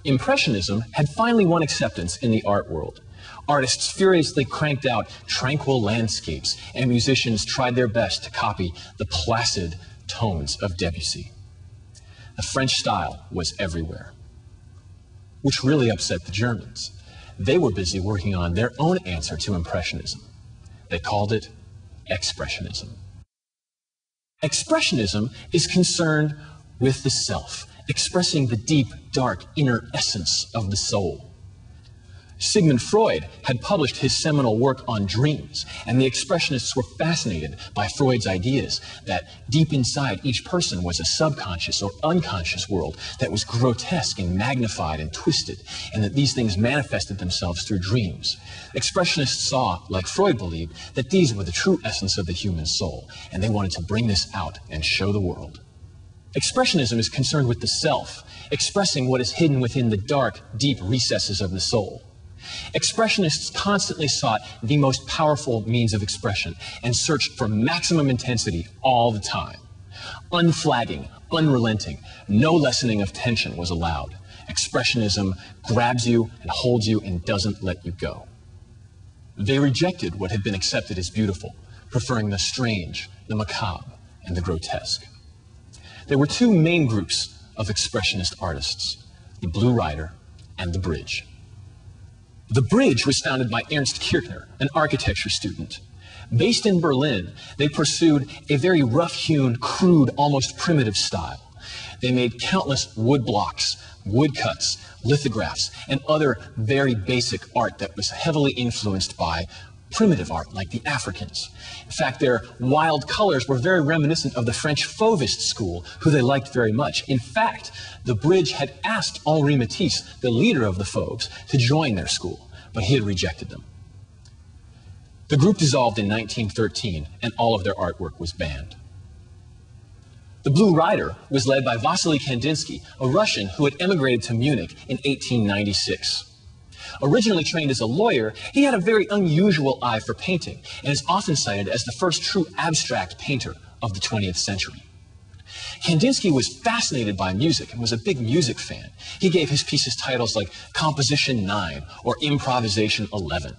Impressionism had finally won acceptance in the art world. Artists furiously cranked out tranquil landscapes, and musicians tried their best to copy the placid tones of Debussy. The French style was everywhere, which really upset the Germans. They were busy working on their own answer to Impressionism. They called it Expressionism. Expressionism is concerned with the self, expressing the deep, dark, inner essence of the soul. Sigmund Freud had published his seminal work on dreams, and the Expressionists were fascinated by Freud's ideas that deep inside each person was a subconscious or unconscious world that was grotesque and magnified and twisted, and that these things manifested themselves through dreams. Expressionists saw, like Freud believed, that these were the true essence of the human soul, and they wanted to bring this out and show the world. Expressionism is concerned with the self, expressing what is hidden within the dark, deep recesses of the soul. Expressionists constantly sought the most powerful means of expression and searched for maximum intensity all the time. Unflagging, unrelenting, no lessening of tension was allowed. Expressionism grabs you and holds you and doesn't let you go. They rejected what had been accepted as beautiful, preferring the strange, the macabre, and the grotesque. There were two main groups of Expressionist artists, the Blue Rider and the Bridge. The Bridge was founded by Ernst Kirchner, an architecture student. Based in Berlin, they pursued a very rough-hewn, crude, almost primitive style. They made countless wood blocks, woodcuts, lithographs, and other very basic art that was heavily influenced by primitive art like the Africans. In fact, their wild colors were very reminiscent of the French Fauvist school, who they liked very much. In fact, the Bridge had asked Henri Matisse, the leader of the Fauves, to join their school, but he had rejected them. The group dissolved in 1913, and all of their artwork was banned. The Blue Rider was led by Vasily Kandinsky, a Russian who had emigrated to Munich in 1896. Originally trained as a lawyer, he had a very unusual eye for painting and is often cited as the first true abstract painter of the 20th century. Kandinsky was fascinated by music and was a big music fan. He gave his pieces titles like Composition 9 or Improvisation 11.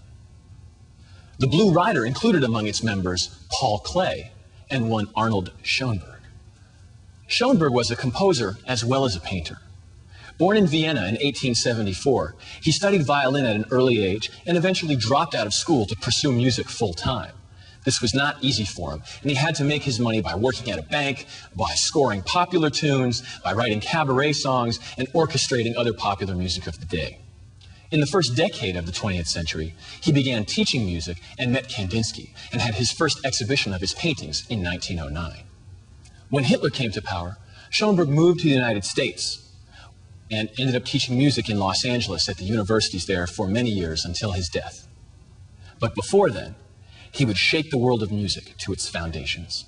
The Blue Rider included among its members Paul Klee and one Arnold Schoenberg. Schoenberg was a composer as well as a painter. Born in Vienna in 1874, he studied violin at an early age and eventually dropped out of school to pursue music full-time. This was not easy for him, and he had to make his money by working at a bank, by scoring popular tunes, by writing cabaret songs, and orchestrating other popular music of the day. In the first decade of the 20th century, he began teaching music and met Kandinsky, and had his first exhibition of his paintings in 1909. When Hitler came to power, Schoenberg moved to the United States and ended up teaching music in Los Angeles at the universities there for many years until his death. But before then, he would shake the world of music to its foundations.